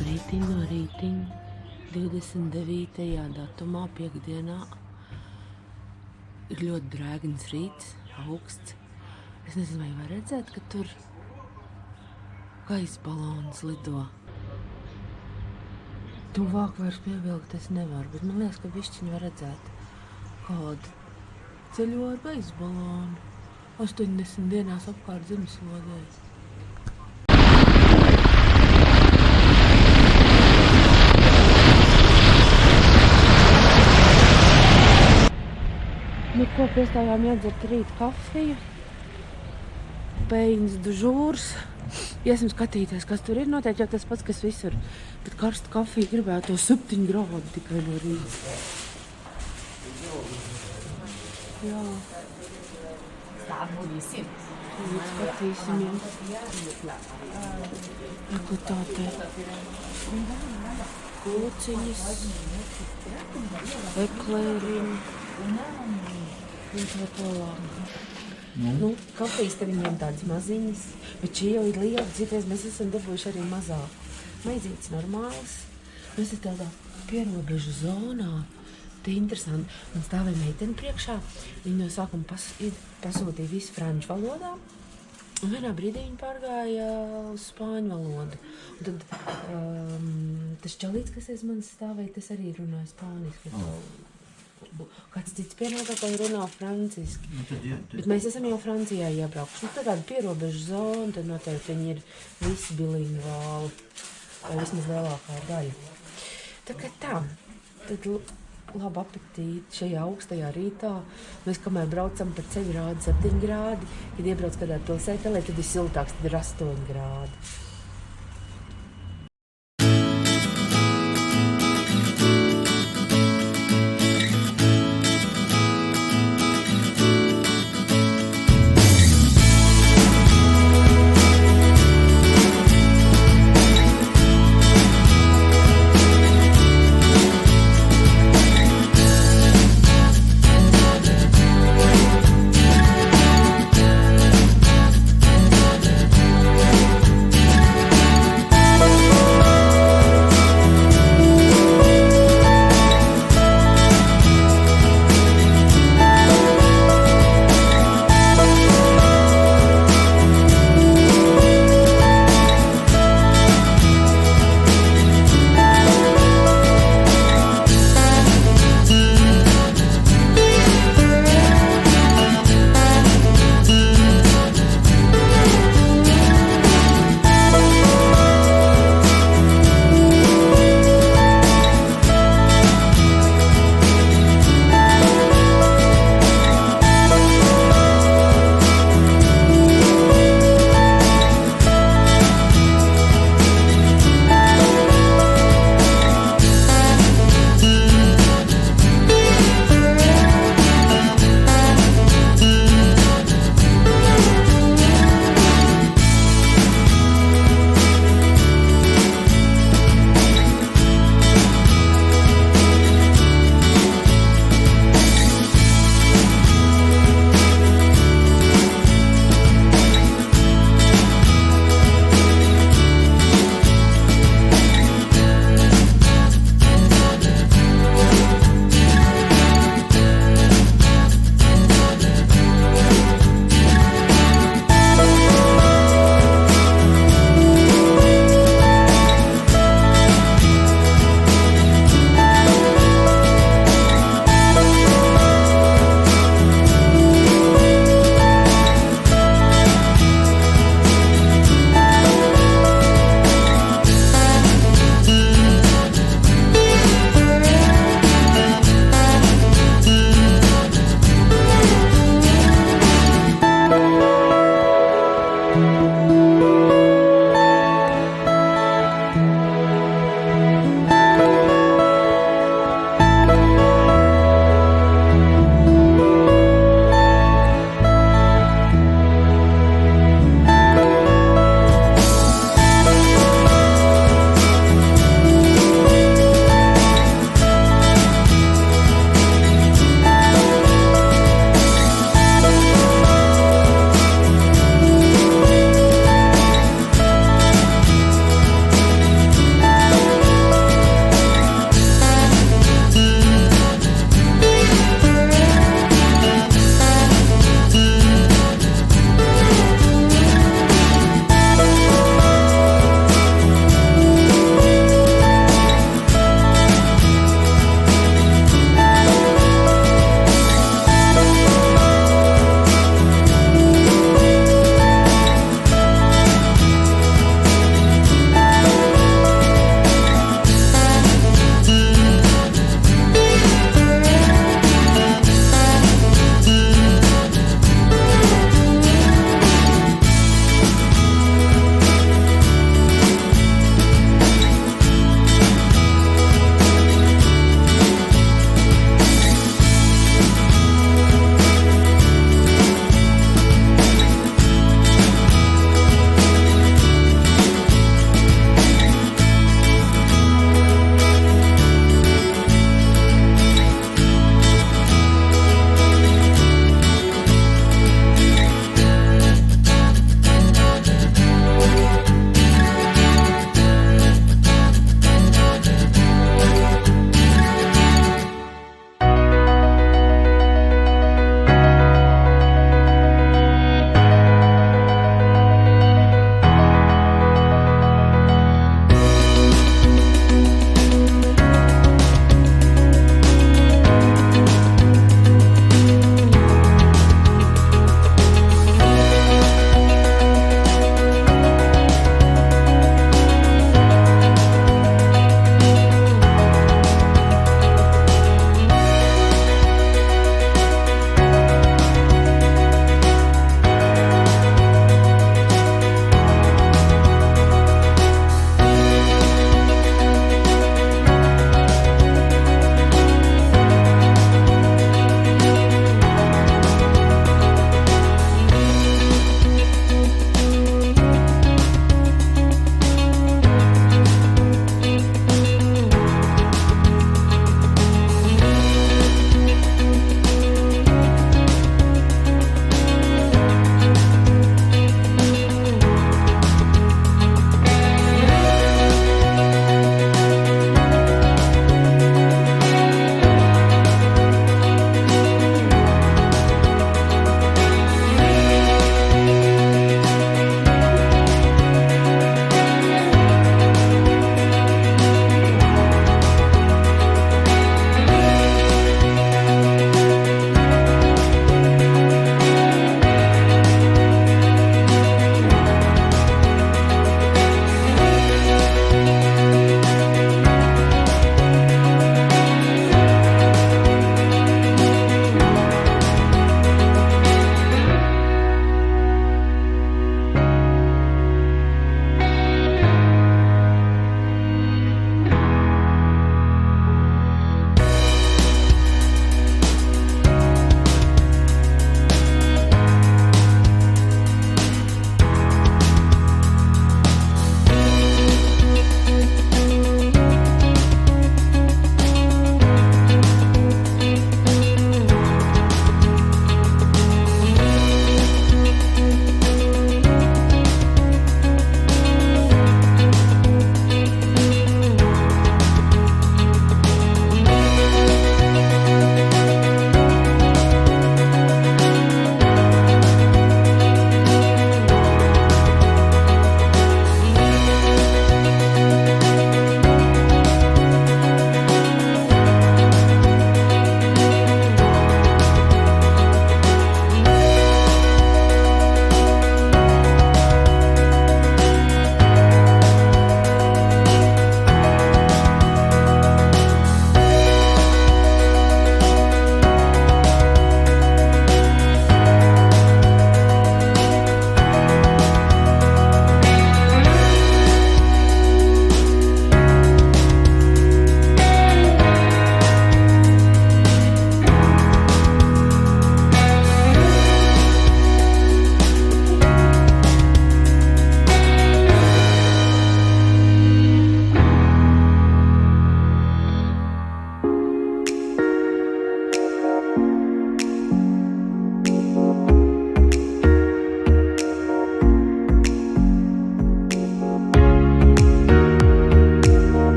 Rītiņ no rītiņa, 29. datumā, piekdienā, ir ļoti drēgns rīts, augsts. Es nezinu, vai var redzēt, ka tur gaisa balons lido. Tuvāk vairs pievilkt es nevaru, bet man liekas, ka bišķiņi var redzēt, kāda ceļo ar gaisa balonu 80 dienās apkārt zemeslodē. Nu, ko piestājām iedzert rīt kafiju, pēļņas dužūrs. Iesim skatīties, kas tur ir, noteikti jau tas pats, kas visur. Bet karsta kafija gribētu 7 grādu tikai no rīta. Jā. Skatīsim, ko tā te. Kūciņas, eklēriņi. Un tā tālāk. Nu, kafijas te viņiem tādas maziņas, bet šī jau ir liela. Citreiz mēs esam dabūjuši arī mazāk. Maizītes normāls. Mēs ir tādā pierobežu zonā. Te interesanti. Man stāvēja meiteni priekšā. Viņa no sākuma pasūtīja visu franču valodā. Un vienā brīdī viņa pārgāja uz spāņu valodu. Un tad tas čalīts, kas aiz manis stāvēja, tas arī runāja spāniski. Kāds cits pienākātāji runā franciski. Bet mēs esam jau Francijā iebraukuši. Nu, tā tāda pierobežu zona, tad noteikti viņi ir visi bilingvāli. Vai vismaz lielākā daļa. Tā kā tā, tad labu apetīti šajā augstajā rītā. Mēs, kamēr braucam par ceļu, rāda 7 grādi. Kad iebrauc kādā pilsētelē, tad ir siltāks, tad ir 8 grādi.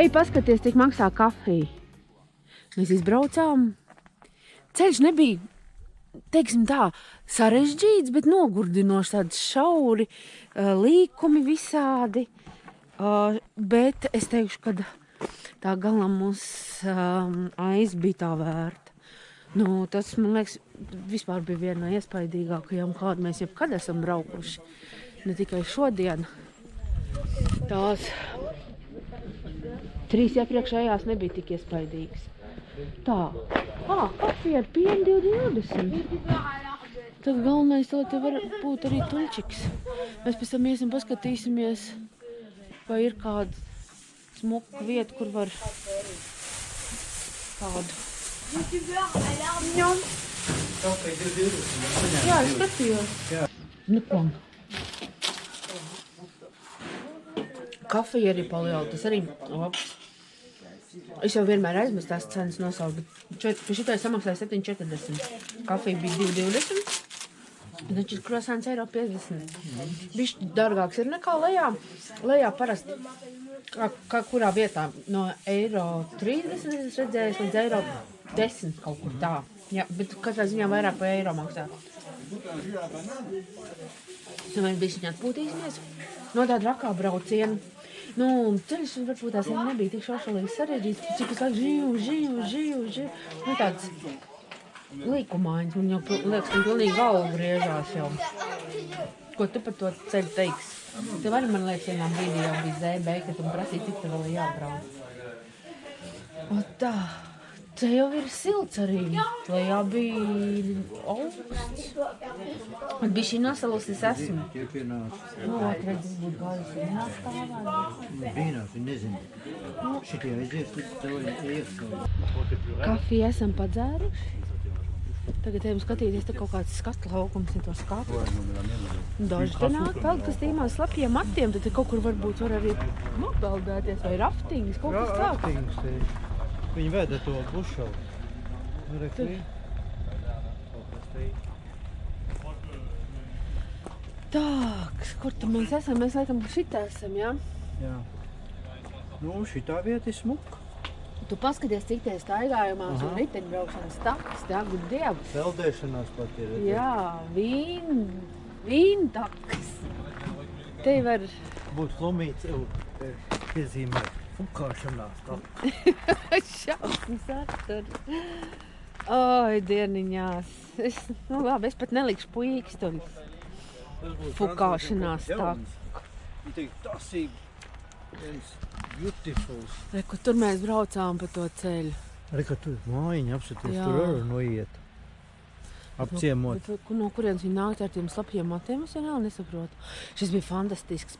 Ej, paskaties, cik maksā kafija. Mēs izbraucām. Ceļš nebija, teiksim tā, sarežģīts, bet nogurdinoši tādi šauri, līkumi visādi. Bet es teikšu, ka tā galā mums aiz bija tā vērta. Nu, tas, man liekas, vispār bija viena no iespaidīgākajām, kādu mēs jebkad esam braukuši. Ne tikai šodien. Tās 3 iepriekšējās nebija tik iespaidīgas. Tā. Kafija ar pienu 2,20. Tad galvenais, lai te var būt arī tuļčiks. Mēs pēc tam iesim paskatīsimies, vai ir kāda smuka vieta, kur var tādu. Jā, es skatījos. Nu, ko? Kafija arī paliela, tas arī labs. Es jau vienmēr aizmirstu tās cenas nosaukt, bet pa šitai samaksāja 7,40. Kafija bija 2,20, taču krosāns €1,50. Bišķi dārgāks ir nekā lejā. Lejā parasti, kā kurā vietā, no €1,30 es redzējis līdz €1,10 kaut kur tā. Jā, bet katrā ziņā vairāk par eiro maksā. Mēs bišķiņā atpūtīsimies no tāda rakā brauciena. Nu, ceļš varbūt tās nebija tik šaušalīgi sarežģīts, cik es laiku živu. Nu, tāds līkumāņas, man jau liekas, ka pilnīgi galva griežās jau. Ko tu par to ceļu teiksi? Tev arī, man liekas, vienā brīdī jau bija ZB, ka tu prasīji, cik tev vēl jābrauc. O tā, te jau ir silts arī. Lejā bija augsts. Man bija šī nosalusis esmu. Nu, redz, es būtu gājus un jāstāvā. Brīnās, viņi nezinu. Šitie aizies, līdz tev ieskauj. Kafiju esam padzēruši. Tagad ejam skatīties, te kaut kāds skatu laukums ir to skatu. Daži te nāk kaut kas tīmās slapjiem matiem, tad te kaut kur varbūt var arī nopeldēties vai raftings, kaut kas tāds. Raftings te. Viņi veda to bušalu. Tāks, kur tad mēs esam? Mēs laikam šitā esam, jā? Jā. Nu, šitā vieta ir smuka. Tu paskaties, cik tie staigājumās un riteņbraukšanas takas, te ak, Dievs. Peldēšanās pat ir. Jā, vīn takas. Te var... Būtu slumīts, piezīmē fukāšanās. Šausmas attur. Oi, dieniņās. Nu labi, es pat nelikšu puīkstuļus. Fukāšanās taka. Viņi teikt, tas ir viens beautifuls. Reku, tur mēs braucām pa to ceļu. Reka, tur mājiņa apsaties, tur var noiet. Apciemot. Bet, no kurienes viņi nāk ar tiem slapjiem matiem, es vēl nesaprotu. Šis bija fantastisks.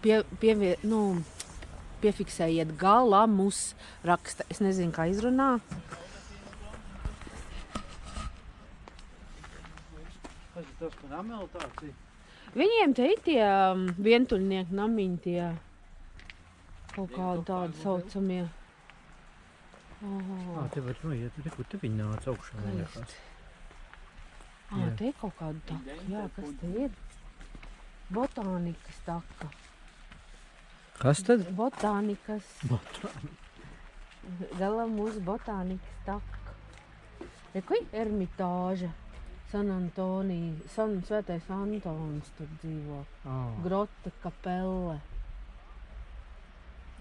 Piefiksējiet galamus raksta. Es nezinu, kā izrunā. Kas ir tas, ka nameli tāds ir? Viņiem te ir tie vientuļnieku namiņi, tie kaut kādi tādi saucamie. Te var noiet, reku, te viņi nāca augšā. Te ir kaut kāda taka. Jā, kas te ir? Botānikas taka. Kas tad? Botānikas. Galamus botānikas taka. Reku, ermitāža. San Antonija, Svētais Antons tur dzīvo. Grote kapelle.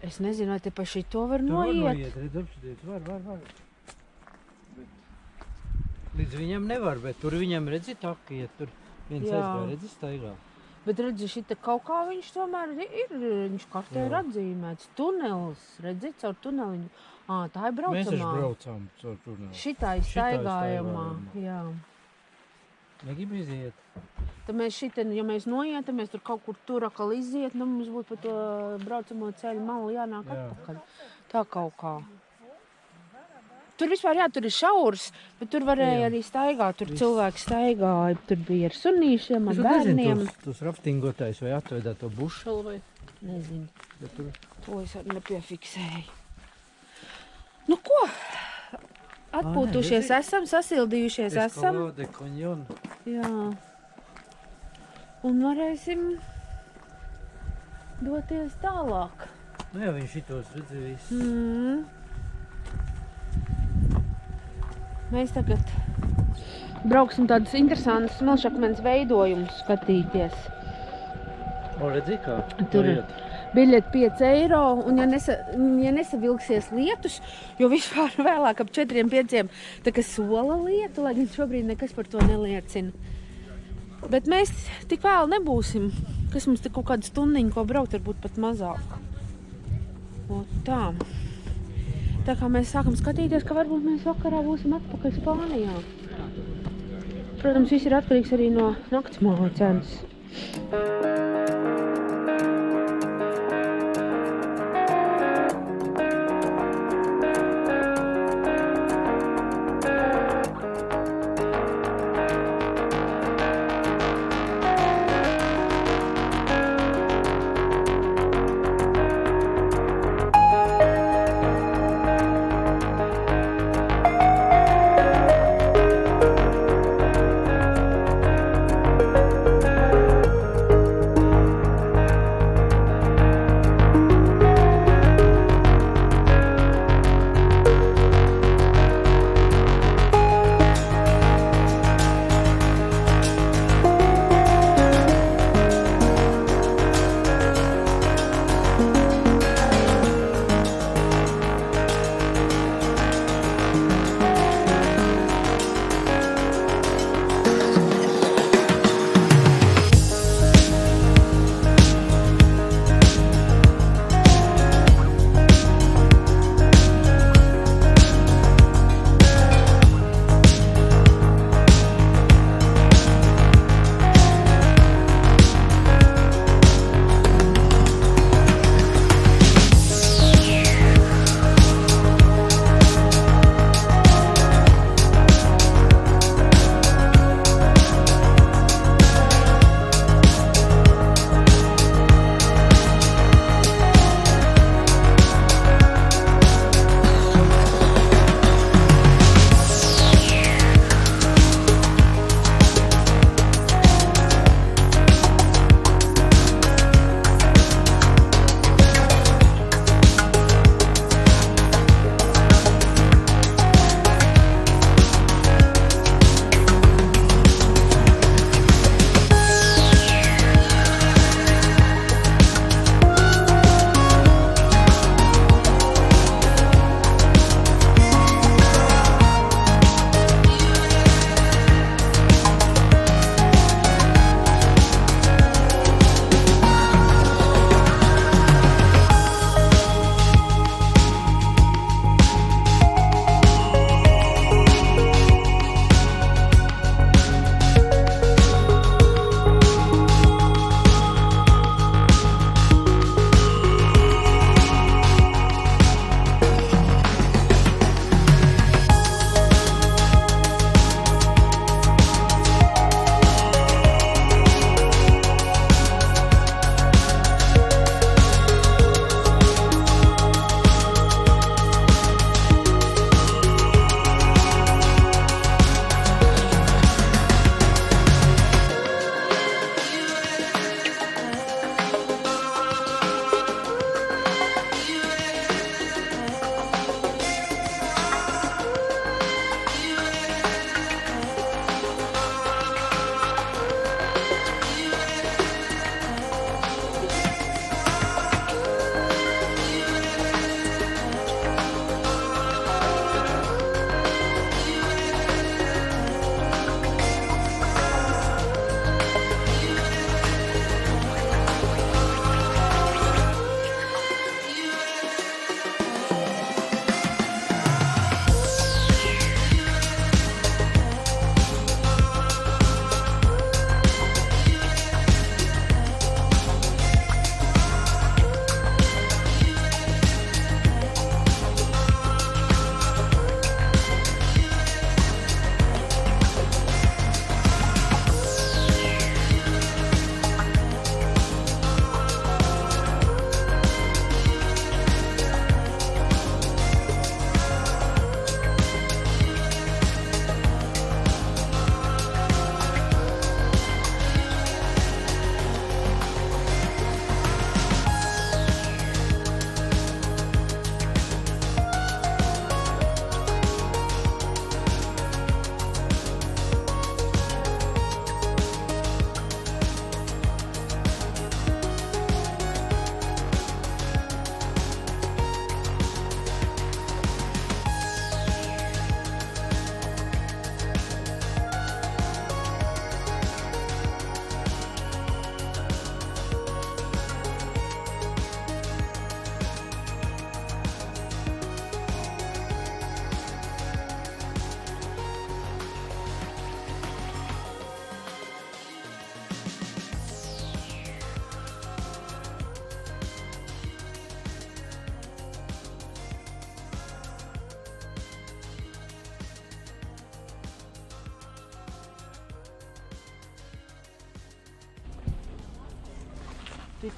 Es nezinu, vai te pa šito var noiet. Var. Līdz viņam nevar, bet tur viņam redzi taka iet, tur viens aizgāja, redzi staigā. Bet redzi, šita kaut kā viņš tomēr ir, viņš kartē ir atzīmēts. Tunels, redzi, caur tuneliņu. Tā ir braucamā. Mēs taču braucām caur tuneli. Šitā ir staigājumā, jā. Negribu iziet. Tad mēs šitien, ja mēs noietam, mēs tur kaut kur tur akal iziet, nu mums būtu pa to braucamo ceļu malu jānāk atpakaļ. Tā kaut kā. Tur vispār, jā, tur ir šaurs, bet tur varēja arī staigāt, tur cilvēki staigāja, tur bija ar sunīšiem, ar bērniem. Es nezinu, tos raftingotājs vai atvedā to bušalu vai? Nezinu. Tur... To es arī nepiefiksēju. Nu ko? Atpūtušies esam, sasildījušies esam. Eskalāde, konjon. Jā. Un varēsim doties tālāk. Nu jau viņš šitos redzējis. Mēs tagad brauksim tādus interesantus smilšakmens veidojumus skatīties. O, redzi kā? Tur biļeti 5 eiro, un ja nesavilksies lietus, jo vispār vēlāk ap 4-5 tā kā sola lietu, lai gan šobrīd nekas par to neliecina. Bet mēs tik vēl nebūsim, kas mums te kaut kādu stundiņu ko braukt, varbūt pat mazāk. O tā. Tā kā mēs sākam skatīties, ka varbūt mēs vakarā būsim atpakaļ Spānijā. Protams, viss ir atkarīgs arī no naktsmāla cenas.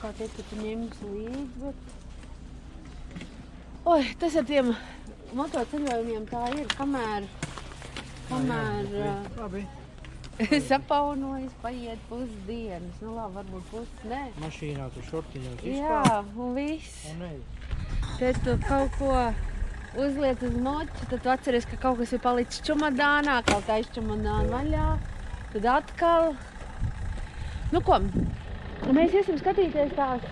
kā teikt, ka tu ņemsi līdzi, bet... Oi, tas ar tiem motoceļojumiem tā ir, kamēr Labi. sapaunojas, paiet pusdienas. Nu labi, varbūt puses, nē. Mašīnā tu šortiņos Jā, un viss. Un ej. Te tu kaut ko uzliec uz moču, tad tu atceries, ka kaut kas ir palicis čumadānā, kaut kā izčumadāna vaļā. Tad atkal. Nu ko, mēs iesim skatīties tās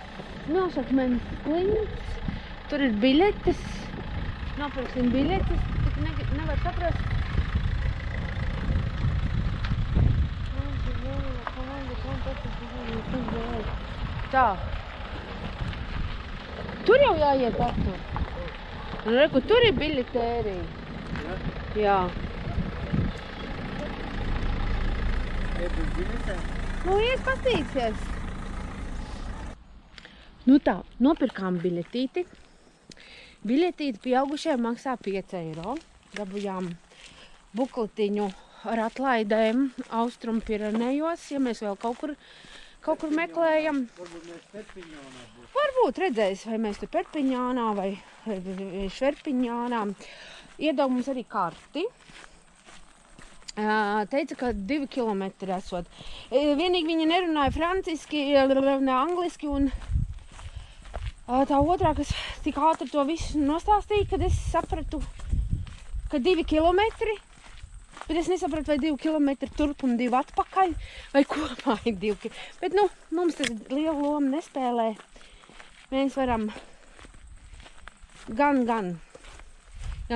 Smilšakmenes klints. Tur ir biļetes. Nopirksim biļetes, tik nevar saprast. Tā. Tur jau jāiet aptur. Reku, tur ir biļetērija. Jā. Nu, ies pastīsies. Nu tā, nopirkām biļetīti. Biļetīti pieaugušajiem maksā 5 eiro. Dabujām bukletiņu ar atlaidēm Austrum Pirenejos, ja mēs vēl kaut kur meklējam. Varbūt mēs Perpiņānā būs. Varbūt redzēs, vai mēs tur Perpiņānā vai Šverpiņānā. Iedod mums arī karti. Teica, ka 2 kilometri esot. Vienīgi viņa nerunāja franciski, ne angliski, un tā otrā, kas tik ātri to visu nostāstīja, kad es sapratu, ka 2 kilometri, bet es nesapratu, vai 2 kilometri turp un 2 atpakaļ, vai kopā ir 2 kilometri. Bet, nu, mums tas lielu lomu nespēlē. Mēs varam gan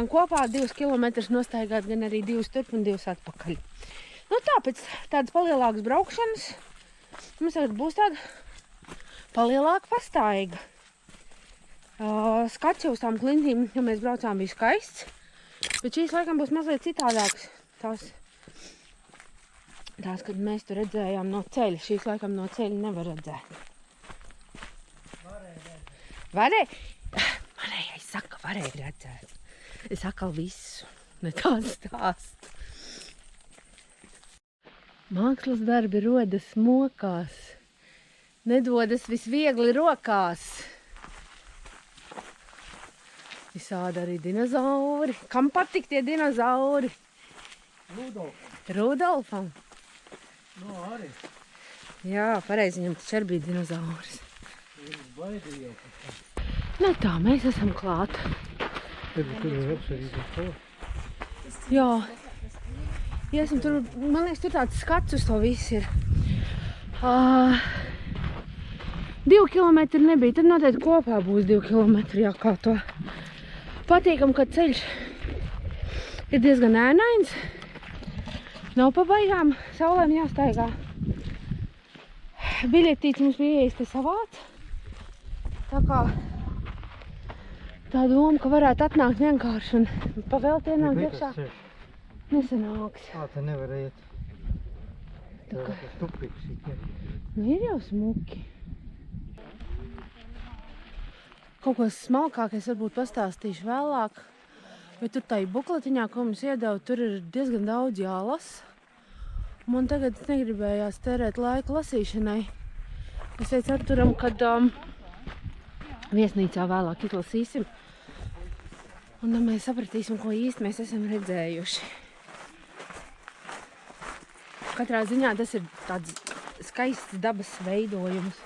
kopā 2 kilometrus nostaigāt, gan arī 2 turp un 2 atpakaļ. Nu, tāpēc tādas palielākas braukšanas mums tagad būs tāda palielāka pastaiga. Skats jau uz tām klintīm, ja mēs braucām, bija skaists, bet šīs laikam būs mazliet citādāks. Tās, kad mēs tur redzējām no ceļa, šīs laikam no ceļa nevar redzēt. Varēja, saka, varēja redzēt. Es atkal visu, ne tādu stāstu. Mākslas darbi rodas mokās, nedodas visviegli rokās. Visādi arī dinozauri. Kam patīk tie dinozauri? Rudolfam? No, arī. Jā, pareizi, viņam taču arī bija dinozauris. Viņas baidīja jau. Nu tā, mēs esam klāt. Tur ir apsarība to. Jā. Iesim tur, man liekas, tur tāds skats uz to viss ir. 2 kilometri nebija, tad noteikti kopā būs 2 kilometri, jā, kā to. Patīkam, ka ceļš ir diezgan ēnains. Nav pabaigām, saulēm jāstaigā. Biļetīts mums bija ieejas te savāc. Tā kā tā doma, ka varētu atnākt vienkārši un pavēltienāk iekšā. Nesanāks. Te nevar iet. Tā kā stupiks ir. Nu, ir jau smuki. Kaut ko smalkāk es varbūt pastāstīšu vēlāk. Bet tur tai bukletiņā, ko mums iedeva, tur ir diezgan daudz jālasa. Man tagad negribējās tērēt laiku lasīšanai. Es teicu Arturam, kad viesnīcā vēlāk izlasīsim. Un tad mēs sapratīsim, ko īsti mēs esam redzējuši. Katrā ziņā tas ir tāds skaists dabas veidojums.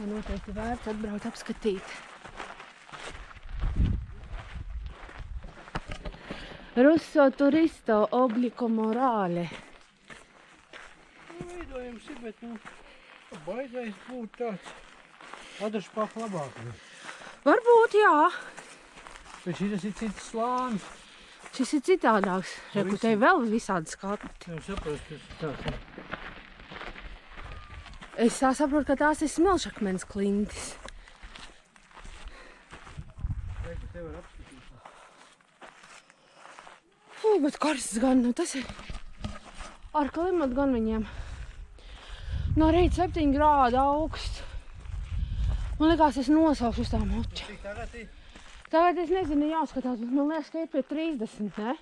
Man noteikti vērts atbraukt apskatīt. Russo turisto obligo morale. Veidojums ir, bet, baigais būtu tāds. Adršpāk labāk. Varbūt, jā. Bet šis ir cits slānis. Šis ir citādāks. Reku, te vēl visādi skati. Jau saprast, kas tāds ir. Es tā saprotu, ka tās ir Smilšakmenes klintis. Reku, te var apskatīt. Bet karsts gan, nu tas ir ar klimatu gan viņiem. No rīta 7 grādu augsts. Man liekas, es nosaušu uz tā moča. Tagad es nezinu, jāskatās, bet man liekas, ka ir pie 30, ne?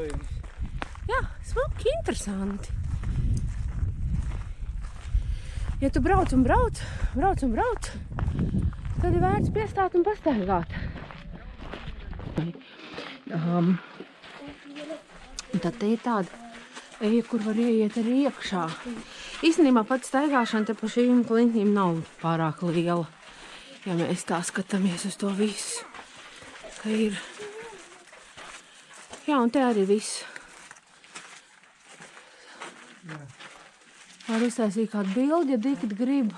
Vērojums. Jā, smuki, interesanti. Ja tu brauc, tad ir vērts piestāt un pastaigāt. Tad te ir tāda eja, kur var ieiet arī iekšā. Īstenībā pats staigāšana te pa šīm klintīm nav pārāk liela. Ja mēs tā skatāmies uz to visu, ka ir. Jā, un te arī viss. Var uztaisīt kādu bildi, ja dikti grib.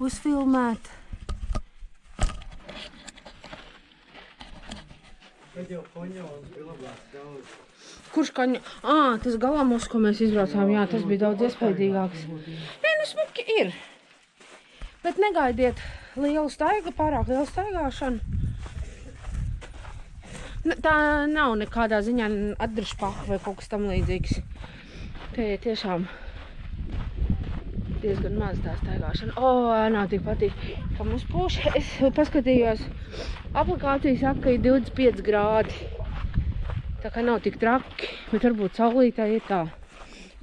Uzfilmēt. Kad jau koņons bija labāks daudz. Kurš kaņu? Tas galamos, ko mēs izbraucām, jā, tas bija daudz iespaidīgāks. Nē, nu smuki ir. Bet negaidiet pārāk lielu staigāšanu. Tā nav nekādā ziņā atdrišpaka vai kaut kas tam līdzīgs. Te ir tiešām diezgan maz tā staigāšana. Nav tik patīk, ka mums pūš. Es paskatījos, aplikācija saka, ka ir 25 grādi. Tā kā nav tik traki, bet varbūt saulītā ir tā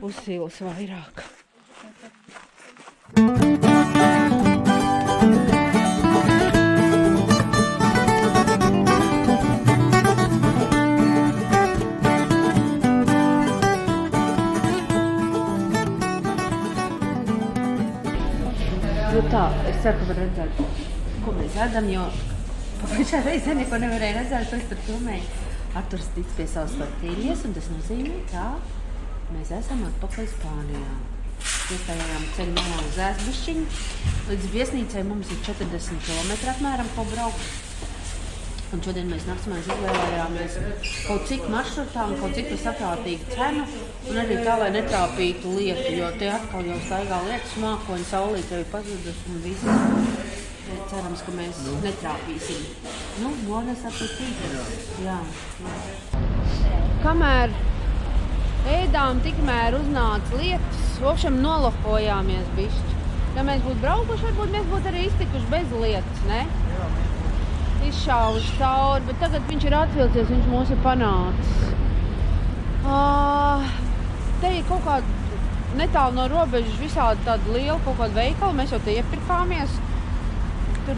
uzsīlas vairāk. Tā, es ceru, ka var redzēt, ko mēs ēdam, jo pagājušā reizē neko nevarēja redzēt, to es tur filmēju. Arturs tic pie savas tortīļas, un tas nozīmē, ka mēs esam atpakaļ Spānijā. Iestājām ceļu malā uz Ēsbišķiņu. Līdz viesnīcai mums ir 40 km apmēram ko braukt. Un šodien mēs naktsmēs izvēlējāmies kaut cik maršrutā un kaut cik par saprātīgu cenu. Un arī tā, lai netrāpītu lietu, jo te atkal jau staigā lietas mākoņi, saulīt jau ir pazudus un viss. Cerams, ka mēs netrāpīsim. Bonas apetīt. Jā. Kamēr ēdām, tikmēr uznāca lietas, vopšam nolohojāmies bišķi. Ja mēs būtu braukuši, varbūt mēs būtu arī iztikuši bez lietas, ne? Izšāvuši cauri, bet tagad viņš ir atvilcies, viņš mūs ir panācis. Te ir kaut kāda netālu no robežas visādi tāda liela kaut kāda veikala, mēs jau te iepirkāmies. Tur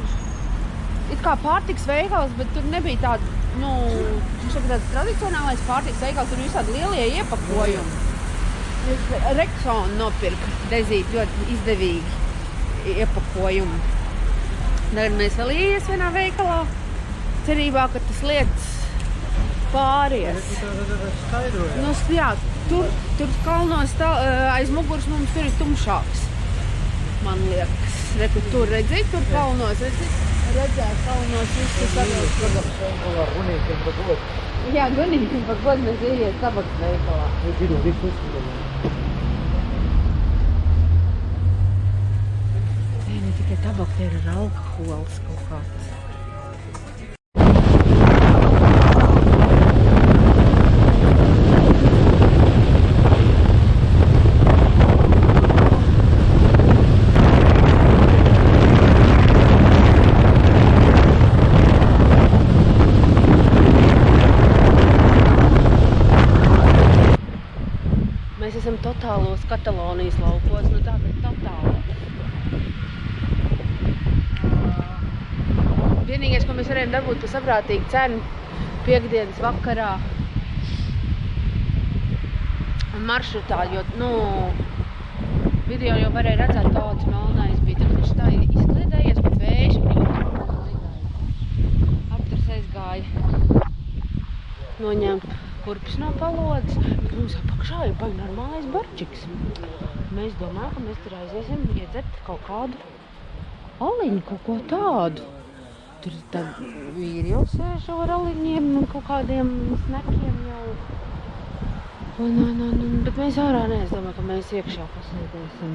it kā pārtiks veikals, bet tur nebija tāda, viņš ir tāds tradicionālais pārtiks veikals, tur visādi lielie iepakojumi. Rexona nopirka dezīt ļoti izdevīgi iepakojumu. Tagad mēs vēl ieies vienā veikalā, cerībā, ka tas lietas pāries. Jā, tur kalnos aiz muguras mums tur ir tumšāks, man liekas. Tur redzīt, tur kalnos, redzēt kalnos visu savilkt pagapšanu. Jā, gunītim pa godu mēs ieies tabaks veikalā. Ne tikai tabaka, te ir ar alkohols kaut kāds. Mēs esam totālos Katalonijas laukos, tātad totāli. Vienīgais, ko mēs varējām dabūt par saprātīgu cenu piekdienas vakarā maršrutā, jo, video jau varēja redzēt, kāds melnais bija. Tad viņš tā izkliedējies, bet vējš Arturs aizgāja noņemt kurpis no palodas, bet mums apakšā ir baigi normālais barčiks. Mēs domājam, ka mēs tur aiziesim iedzert kaut kādu aliņu, kaut ko tādu. Tur tad vīri jau sēž ar aliņiem un kaut kādiem snekiem jau. Bet mēs ārā es domāju, ka mēs iekšā pasēdēsim.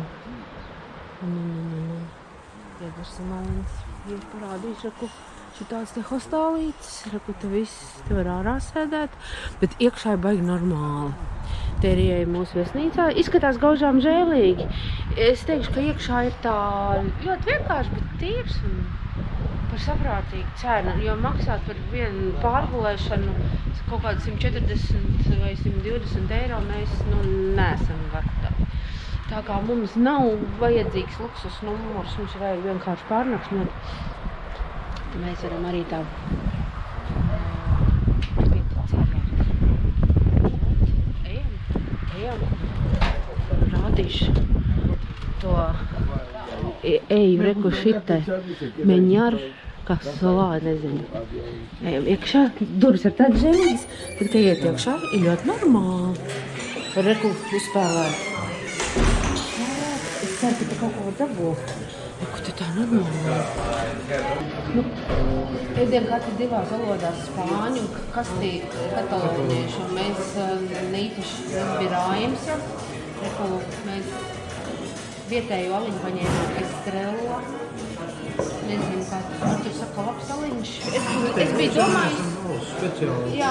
Iedzersim aliņas. Ir parādīšu, ka šitāds te hostālītis, reku te viss, te var ārā sēdēt, bet iekšā ir baigi normāli. Te ir ieeja mūsu viesnīcā, izskatās gaužām žēlīgi. Es teikšu, ka iekšā ir tā ļoti vienkārši, bet tīrs un par saprātīgu cenu, jo maksāt par vienu pārgulēšanu kaut kādu 140 vai 120 eiro mēs neesam gatavi. Tā kā mums nav vajadzīgs luksus numurs, mums vajag vienkārši pārnakšņot. Mēs varam arī tā ejam. Rādīšu to eju reku šitai meņar, kas salā, nezinu. Ejam iekšā, durvis ir tāds žēlīgs, tad, kad iet iekšā, ir ļoti normāli. Reku uzspēlēt. Es ceru, ka tu kaut ko dabū. Reku, te tā normāli. Nu, ēdien katri divās valodās spāņu, kataloniešu, un mēs neīpaši bija rājums jau. Reku, mēs vietēju aliņu paņēmām Estrella. Nezinu, kā tur saka labs aliņš. Es biju domājis... Jā,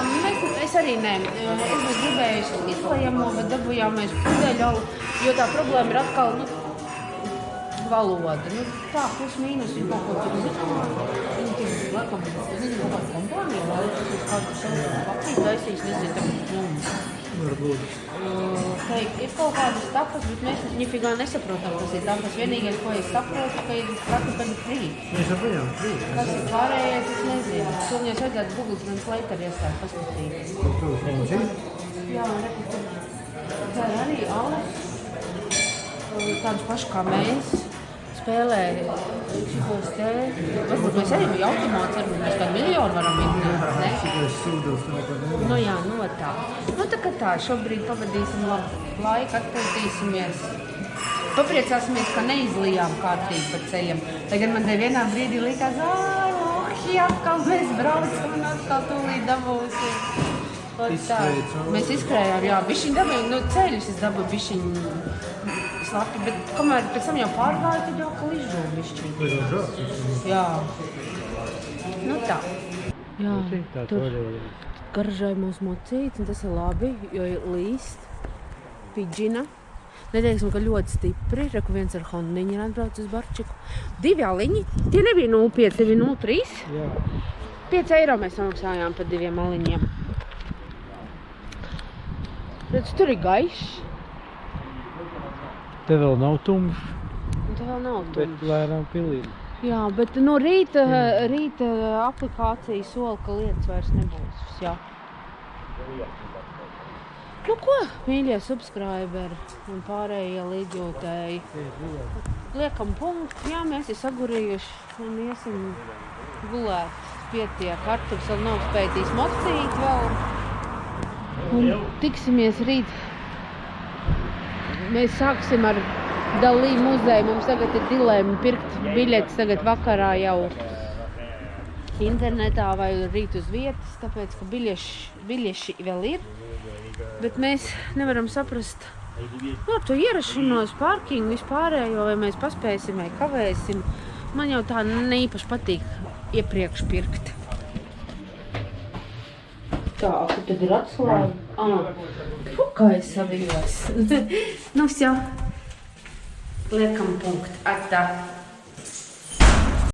es arī ne. Es biju gribējusi izlējamo, bet dabujāmies pudeļu alu, jo tā problēma ir atkal, valoda. Tā, plus mīnus, viņa kaut ko tur zina. Viņa tik, laikam, zina kaut kādu kompāniju, vai tas kādu savu papīru taisīs, nezinu, tā Varbūt. Ir kaut kādas tapas, bet mēs ņifigā nesaprotam, kas ir tapas. Vienīgais, ko es saprotu, ka ir kartupeļu frī. Mēs apajām frī. Kas ir pārējais, es nezinu. Pilnies vajadzētu Google Translator iestāt paskatīt. Jā, reku, tā ir arī alus. Tādus paši kā mēs. Spēlē šikos te. Varbūt mēs arī bija automāts, varbūt mēs kādu miljonu varam iznāt, ne? Šitais sūdos, tu nekad nevar. Nu jā, tā. Tā kā tā, šobrīd pavadīsim labu laiku, atpūtīsimies. Papriecāsimies, ka neizlijām kārtīgi pa ceļam. Tagad man te vienā brīdī likās, atkal mēs braucam un atkal tūlīt dabūsim. Mēs izskrējām, jā, bišķiņ dabūju, ceļus es dabūju bišķiņ slapti, bet kamēr pēc tam jau pārgāju, tad jau atkal izžūju bišķiņ. Jā. Tā. Jā, tur garžai mūs mocīts, un tas ir labi, jo ir līst pidžina. Neteiksim, ka ļoti stipri, reku viens ar Hondiņu ir atbrauc uz Barčiku. 2 aliņi, tie nebija 0,5, tie bija 0,3. Jā. 5 eiro mēs samaksājām par 2 aliņiem. Redz, tur ir gaišs. Te vēl nav tumšs, Te vēl nav bet tumšs. lērām pilīt. Jā, bet no rīta aplikācija sola, ka lietas vairs nebūs. Jā. Nu ko, mīļie subscriberi un pārējie līdzjūtēji. Liekam punktu, jā, mēs ir sagurījuši un iesim gulēt. Pietiek, Arturs vēl nav spētījis mocīt vēl. Un tiksimies rīt. Mēs sāksim ar Dalī muzeju. Mums tagad ir dilēma pirkt biļetes tagad vakarā jau internetā vai rīt uz vietas, tāpēc, ka biļeši vēl ir. Bet mēs nevaram saprast ar to ierašanos, parkingu, vispārējo, vai mēs paspēsim vai kavēsim. Man jau tā neīpaši patīk iepriekš pirkt. Tā, kur tad ir atslēga? Kā es savījos. Nu, jau. Liekam punktu. Atā.